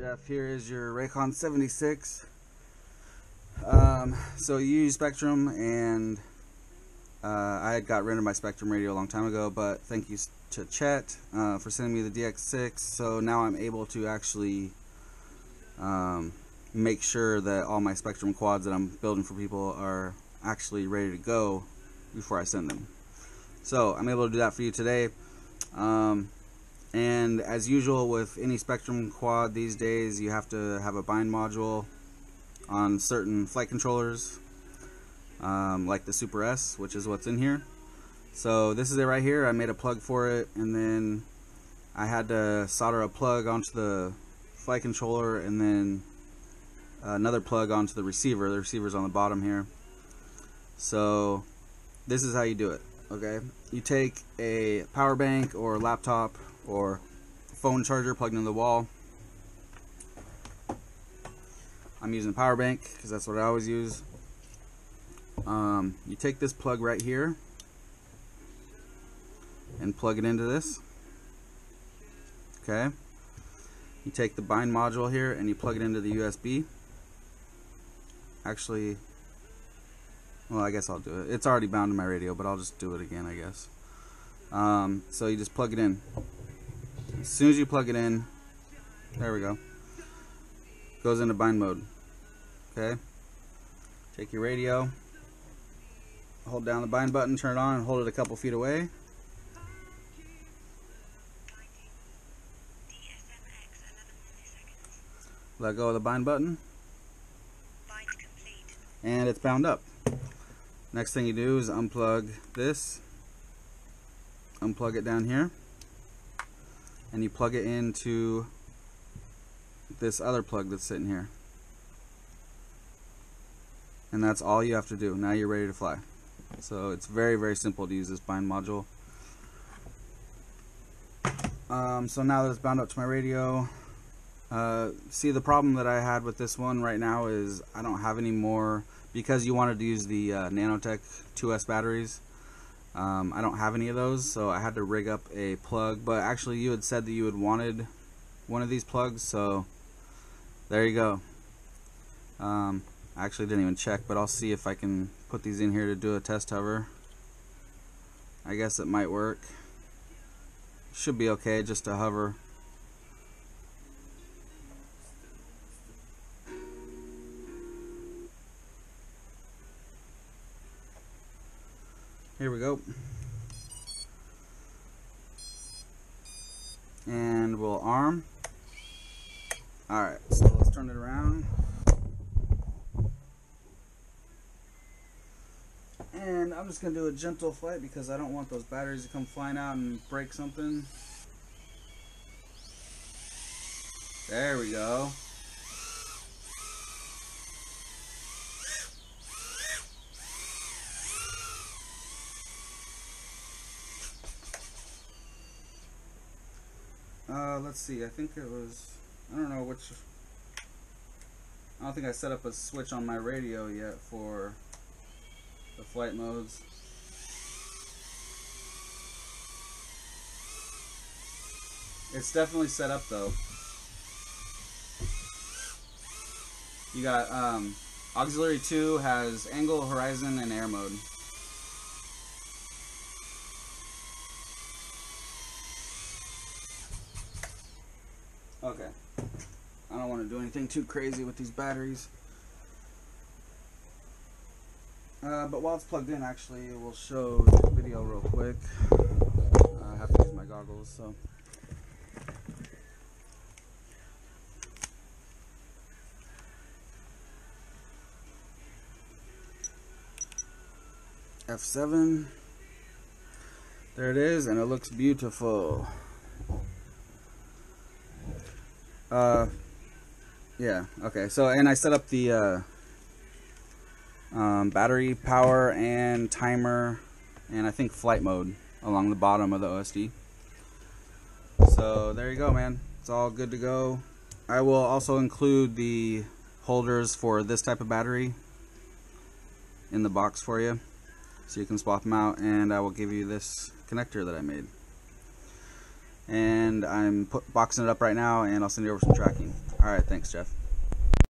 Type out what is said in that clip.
Jeff, here is your Rakon 76. So you use Spectrum, and I had got rid of my Spectrum radio a long time ago, but thank you to Chet for sending me the DX6. So now I'm able to actually make sure that all my Spectrum quads that I'm building for people are actually ready to go before I send them. So I'm able to do that for you today. And as usual with any Spectrum quad these days, you have to have a bind module on certain flight controllers, like the Super S, which is what's in here. So this is it right here. I made a plug for it, and then I had to solder a plug onto the flight controller, and then another plug onto the receiver. The receiver's on the bottom here. So this is how you do it. Okay, you take a power bank or laptop or phone charger plugged into the wall. I'm using a power bank because that's what I always use. You take this plug right here and plug it into this. Okay, you take the bind module here and you plug it into the USB. Actually, well, I guess I'll do it. It's already bound to my radio, but I'll just do it again, I guess. So you just plug it in. As soon as you plug it in, there we go, goes into bind mode. Okay, take your radio, hold down the bind button, turn it on, and hold it a couple feet away. Let go of the bind button, and it's bound up. Next thing you do is unplug this, unplug it down here, and you plug it into this other plug that's sitting here. And that's all you have to do. Now you're ready to fly. So it's very, very simple to use this bind module. So now that it's bound up to my radio, see, the problem that I had with this one right now is I don't have any more, because you wanted to use the Nanotech 2S batteries. I don't have any of those, so I had to rig up a plug. But actually you had said that you had wanted one of these plugs, so there you go. I actually didn't even check, but I'll see if I can put these in here to do a test hover. I guess it might work. Should be okay just to hover. Here we go. And we'll arm. Alright, so let's turn it around. And I'm just going to do a gentle flight because I don't want those batteries to come flying out and break something. There we go. Let's see, I think it was, I don't know which, I don't think I set up a switch on my radio yet for the flight modes. It's definitely set up though. You got auxiliary 2 has angle, horizon, and air mode. Okay, I don't want to do anything too crazy with these batteries. But while it's plugged in, actually, we'll show the video real quick. I have to use my goggles, so. F7. There it is, and it looks beautiful. Yeah, okay, so, and I set up the battery power and timer and I think flight mode along the bottom of the OSD. So there you go, man, it's all good to go. I will also include the holders for this type of battery in the box for you so you can swap them out, and I will give you this connector that I made. and I'm boxing it up right now, and I'll send you over some tracking. Alright, thanks, Jeff.